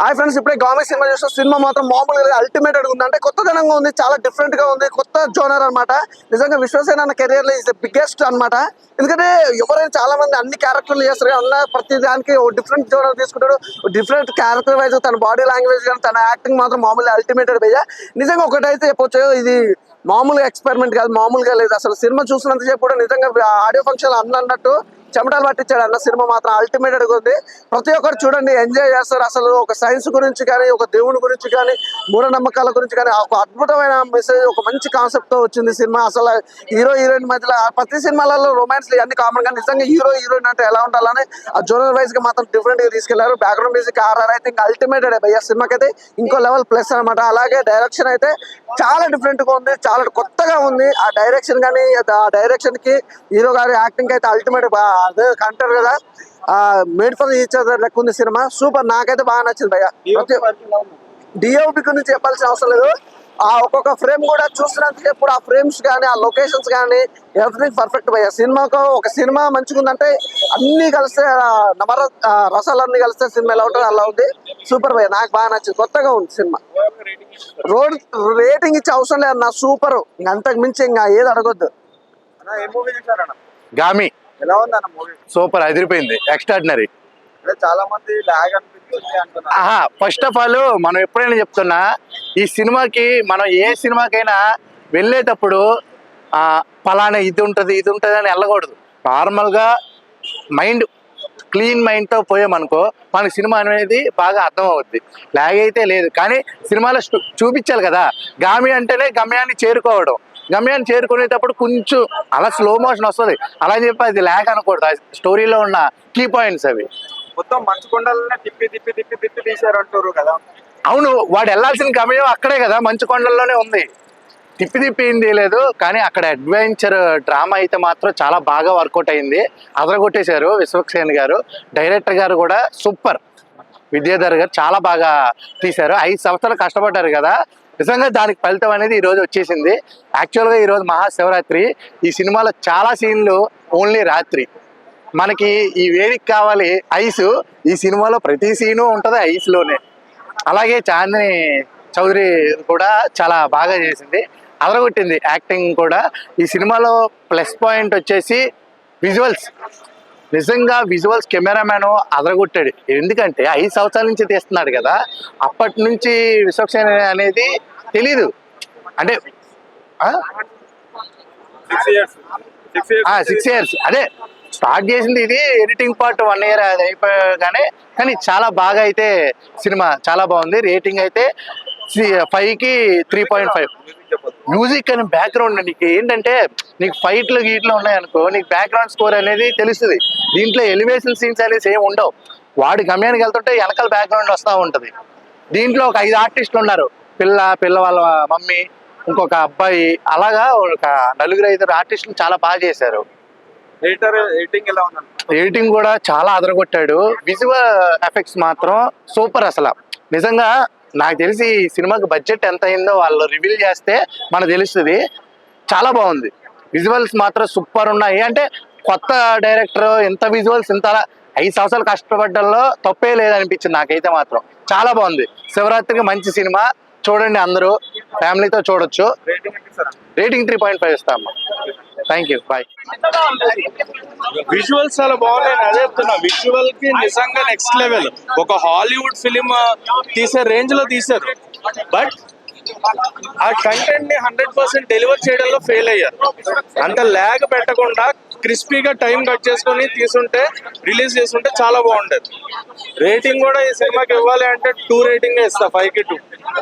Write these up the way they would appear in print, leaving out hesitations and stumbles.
Hi friends, ఇప్పుడే Gaami cinema చూసిన cinema మాత్రం మామూలుగా అల్టిమేటెడ్ ఉంది. అంటే కొత్తదనంగా ఉంది, చాలా డిఫరెంట్ గా ఉంది, కొత్త జోనర్ అన్నమాట. నిజంగా విశ్వసేన అన్న కెరియర్ లో ఇస్ ద బిగ్గెస్ట్ అన్నమాట. ఎందుకంటే ఎవరైనా చాలా మంది అన్ని క్యారెక్టర్లు చేస్తారు, అన్న ప్రతి దానికి ఒక డిఫరెంట్ జోనర్ తీసుకుంటాడు. డిఫరెంట్ క్యారెక్టర్ వైజ్ తన బాడీ లాంగ్వేజ్ కానీ తన యాక్టింగ్ మాత్రం మామూలుగా అల్టిమేటెడ్ భయ్యా. నిజంగా ఒకటైతే చెప్పొచ్చు, ఇది మామూలుగా ఎక్స్పెరిమెంట్ కాదు, మామూలుగా లేదు. అసలు సినిమా చూసినంత సేపు కూడా నిజంగా ఆడియో ఫంక్షన్ అన్నట్టు చెమటలు పట్టించాడు అన్న. సినిమా మాత్రం అల్టిమేటెడ్ గా ఉంది. ప్రతి ఒక్కరు చూడండి, ఎంజాయ్ చేస్తారు. అసలు ఒక సైన్స్ గురించి కానీ, ఒక దేవుని గురించి కానీ, మూఢనమ్మకాల గురించి కానీ ఒక అద్భుతమైన మెసేజ్, ఒక మంచి కాన్సెప్ట్ తో వచ్చింది సినిమా. అసలు హీరో హీరోయిన్ మధ్యలో ప్రతి సినిమాలలో రొమాన్స్ అన్ని కామన్ గా, నిజంగా హీరో హీరోయిన్ అంటే ఎలా ఉండాలని ఆ జోనర్ వైజ్ గా మాత్రం డిఫరెంట్ గా తీసుకెళ్లారు. బ్యాక్గ్రౌండ్ మ్యూజిక్ ఆర్ఆర్ అయితే ఇంకా అల్టిమేటెడ్ భయ్యా. సినిమాకి అయితే ఇంకో లెవెల్ ప్లస్ అనమాట. అలాగే డైరెక్షన్ అయితే చాలా డిఫరెంట్ గా ఉంది, చాలా కొత్తగా ఉంది. ఆ డైరెక్షన్ కానీ, ఆ డైరెక్షన్ కి హీరో గారి యాక్టింగ్ అయితే అల్టిమేట్. అదే అంటారు కదా, మేడ్ ఫర్ ఈచ్ అదర్ లెక్క ఉంది సినిమా. సూపర్, నాకైతే బాగా నచ్చింది భయ్య. డిఓపి గురించి చెప్పాల్సిన అవసరం లేదు. ఆ ఒక్కొక్క ఫ్రేమ్ కూడా చూసినందుకు ఎప్పుడు ఆ ఫ్రేమ్స్ కానీ, ఆ లొకేషన్స్ కానీ ఎవ్రీథింగ్ పర్ఫెక్ట్ భయ్య. సినిమాకు ఒక సినిమా మంచిగా ఉందంటే అన్ని కలిస్తే రసాలన్నీ కలిస్తే సినిమా ఎలా ఉంటుంది అలా ఉంది. సూపర్ భయ్య, నాకు బాగా నచ్చింది, కొత్తగా ఉంది సినిమా. రోడ్ రేటింగ్ ఇచ్చే అవసరం లేదు అన్న, సూపర్. ఇంక అంతకు మించి ఇంకా ఏది అడగొద్దు. గామి ఎలా ఉంది అన్న మూవీ? సూపర్, అదిరిపోయింది, ఎక్స్ట్రాడినరీ. చాలా మంది లాగ్ అనిపిస్తుంది అంటున్నారు. ఫస్ట్ ఆఫ్ ఆల్ మనం ఎప్పుడైనా చెప్తున్నా, ఈ సినిమాకి మనం ఏ సినిమాకైనా వెళ్ళేటప్పుడు పలానా ఇది ఉంటుంది అని వెళ్ళకూడదు. నార్మల్గా మైండ్ క్లీన్ మైండ్తో పోయామనుకో మనకి సినిమా అనేది బాగా అర్థం అవుద్ది. లాగ్ అయితే లేదు, కానీ సినిమాలో చూపించాలి కదా. గామి అంటేనే గమ్యాన్ని చేరుకోవడం, గమ్యాన్ని చేరుకునేటప్పుడు కొంచెం అలా స్లో మోషన్ వస్తుంది. అలా చెప్పి అది లాగ్ అనకూడదు. స్టోరీలో ఉన్న కీ పాయింట్స్ అవి. మొత్తం మంచు కొండలనే తిప్పి తిప్పి తిప్పి తిప్పి తీశారు అంటారు కదా. అవును, వాడు వెళ్ళాల్సిన గమ్యం అక్కడే కదా, మంచు కొండల్లోనే ఉంది. తిప్పి తిప్పి ఏం లేదు, కానీ అక్కడ అడ్వెంచర్ డ్రామా అయితే మాత్రం చాలా బాగా వర్కౌట్ అయింది. అదరగొట్టేశారు విశ్వక్సేన్ గారు. డైరెక్టర్ గారు కూడా సూపర్, విద్యాధర్ గారు చాలా బాగా తీశారు. 5 సంవత్సరాలు కష్టపడ్డారు కదా, నిజంగా దానికి ఫలితం అనేది ఈరోజు వచ్చేసింది. యాక్చువల్గా ఈరోజు మహాశివరాత్రి. ఈ సినిమాలో చాలా సీన్లు ఓన్లీ రాత్రి. మనకి ఈ వేడికి కావాలి ఐస్, ఈ సినిమాలో ప్రతి సీను ఉంటుంది ఐస్లోనే. అలాగే చాందిని చౌదరి కూడా చాలా బాగా చేసింది, అదరగొట్టింది యాక్టింగ్ కూడా. ఈ సినిమాలో ప్లస్ పాయింట్ వచ్చేసి విజువల్స్. నిజంగా విజువల్స్ కెమెరామ్యాన్ అదరగొట్టాడు. ఎందుకంటే 5 సంవత్సరాల నుంచి తీస్తున్నాడు కదా, అప్పటి నుంచి విశ్వక్సేన అనేది తెలీదు. అంటే 6 years అదే స్టార్ట్ చేసింది. ఇది ఎడిటింగ్ పార్ట్ 1 year అది అయిపోగానే, కానీ చాలా బాగా అయితే సినిమా చాలా బాగుంది. రేటింగ్ అయితే 5కి 3.5. మ్యూజిక్ అని బ్యాక్గ్రౌండ్ నీకు ఏంటంటే, నీకు ఫైట్లు గీట్లు ఉన్నాయనుకో, నీకు బ్యాక్గ్రౌండ్ స్కోర్ అనేది తెలుస్తుంది. దీంట్లో ఎలివేషన్ సీన్స్ అనేసి ఏమి ఉండవు. వాడి గమ్యానికి వెళ్తుంటే వెనకాల బ్యాక్గ్రౌండ్ వస్తూ ఉంటుంది. దీంట్లో ఒక 5 ఆర్టిస్టులు ఉన్నారు, పిల్ల వాళ్ళ మమ్మీ, ఇంకొక అబ్బాయి, అలాగా ఒక 4-5 ఆర్టిస్టులు చాలా బాగా చేశారు. ఎడిటింగ్ కూడా చాలా అదరగొట్టాడు. విజువల్ ఎఫెక్ట్స్ మాత్రం సూపర్. అసలు నిజంగా నాకు తెలిసి ఈ సినిమాకి బడ్జెట్ ఎంత అయిందో వాళ్ళు రివీల్ చేస్తే మనకు తెలుస్తుంది. చాలా బాగుంది, విజువల్స్ మాత్రం సూపర్ ఉన్నాయి. అంటే కొత్త డైరెక్టర్ ఇంత విజువల్స్ ఇంత 5 సంవత్సరాలు కష్టపడ్డంలో తప్పే లేదనిపించింది నాకైతే మాత్రం. చాలా బాగుంది. శివరాత్రికి మంచి సినిమా, చూడండి, అందరూ ఫ్యామిలీతో చూడొచ్చు. రేటింగ్ 3.5 ఇస్తాము. Thank you, bye. విజువల్స్ చాలా బాగున్నాయి. అదే చెప్తున్నా, విజువల్ కి నిజంగా నెక్స్ట్ లెవెల్. ఒక హాలీవుడ్ ఫిలిం తీసే రేంజ్ లో తీశారు. బట్ ఆ కంటెంట్ ని 100% డెలివర్ చేయడంలో ఫెయిల్ అయ్యారు. అంత ల్యాగ్ పెట్టకుండా క్రిస్పీగా టైం కట్ చేసుకొని తీసుంటే, రిలీజ్ చేసుంటే చాలా బాగుండేది. రేటింగ్ కూడా ఈ సినిమాకి ఇవ్వాలి అంటే 2 రేటింగ్ ఇస్తా, 5కి 2.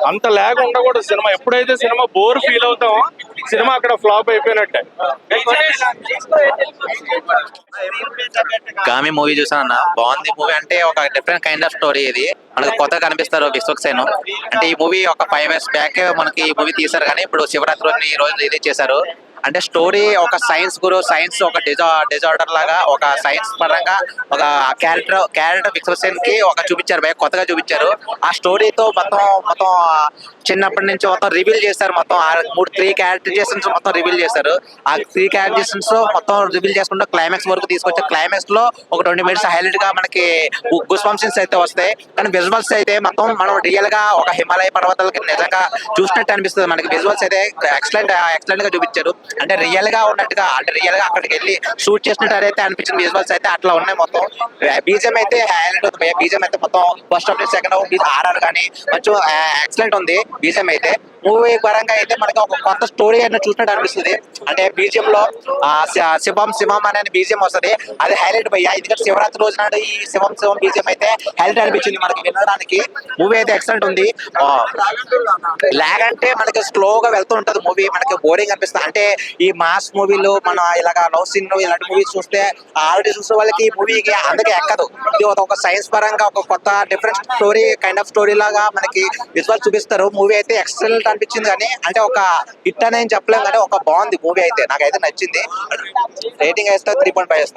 అంత ల్యాగ్ ఉండకూడదు సినిమా. ఎప్పుడైతే సినిమా బోర్ ఫీల్ అవుతామో సినిమా అక్కడ ఫ్లాప్ అయిపోయినట్టే. గామి మూవీ చూసానన్న, బాగుంది మూవీ. అంటే ఒక డిఫరెంట్ కైండ్ ఆఫ్ స్టోరీ. ఇది మనకు కొత్తగా కనిపిస్తారు విశ్వక్సేన్. అంటే ఈ మూవీ ఒక 5 years బ్యాక్ మనకి ఈ మూవీ తీశారు, కానీ ఇప్పుడు శివరాత్రి ఈ రోజు రిలీజ్ చేశారు. అంటే స్టోరీ ఒక సైన్స్ గురు, సైన్స్ ఒక డిజార్డర్ లాగా, ఒక సైన్స్ పరంగా ఒక క్యారెక్టర్ విశ్వసేన్ కి ఒక చూపించారు భయ, కొత్తగా చూపించారు. ఆ స్టోరీతో మొత్తం చిన్నప్పటి నుంచి మొత్తం రివీల్ చేశారు. మొత్తం 3 క్యారెక్టరైజేషన్స్ మొత్తం రివీల్ చేశారు. ఆ 3 క్యారెక్టరైజేషన్స్ మొత్తం రివీల్ చేసుకుంటూ క్లైమాక్స్ వరకు తీసుకొచ్చారు. క్లైమాక్స్ లో ఒక 20 మినిట్స్ హైలైట్ గా మనకి గుస్బంప్స్ సీన్స్ అయితే వస్తాయి. కానీ విజువల్స్ అయితే మొత్తం మనం రియల్ గా ఒక హిమాలయ పర్వతాలకి నిజంగా చూసినట్టు అనిపిస్తుంది మనకి. విజువల్స్ అయితే ఎక్సలెంట్ గా చూపించారు. అంటే రియల్ గా ఉన్నట్టుగా, అంటే రియల్ గా అక్కడికి వెళ్ళి షూట్ చేసినట్టు అయితే అనిపించింది. విజువల్స్ అయితే అట్లా ఉన్నాయి. మొత్తం బీజం అయితే హైలైట్ అవుతుంది. బీజం అయితే మొత్తం first half second half RR కానీ కొంచెం ఎక్సలెంట్ ఉంది. బీజం అయితే మూవీ పరంగా అయితే మనకి ఒక కొత్త స్టోరీ అయినా చూసినట్టు అనిపిస్తుంది. అంటే బీజిఎం లో శివం అనే బీజిఎం వస్తుంది, అది హైలైట్ భయ్యా. ఎందుకంటే శివరాత్రి రోజు నాడు ఈ శివం బీజిఎం అయితే హైలైట్ అనిపించింది మనకి వినడానికి. మూవీ అయితే ఎక్సలెంట్ ఉంది. లాగ్ అంటే మనకి స్లోగా వెళ్తూ ఉంటది మూవీ, మనకి బోరింగ్ అనిపిస్తుంది. అంటే ఈ మాస్ మూవీలు మనం ఇలాగా లవ్ సీన్ ఇలాంటి మూవీస్ చూస్తే ఆల్రెడీ చూసే వాళ్ళకి మూవీకి అందుకే ఎక్కదు. ఇది ఒక సైన్స్ పరంగా ఒక కొత్త different story kind of story లాగా మనకి విజువల్ చూపిస్తారు. మూవీ అయితే ఎక్సలెంట్ అనిపించింది. కానీ అంటే ఒక హిట్ అని చెప్పలేము, కానీ ఒక బాగుంది మూవీ అయితే. నాకైతే నచ్చింది. రేటింగ్ వేస్తే 3.5 ఇస్తాను.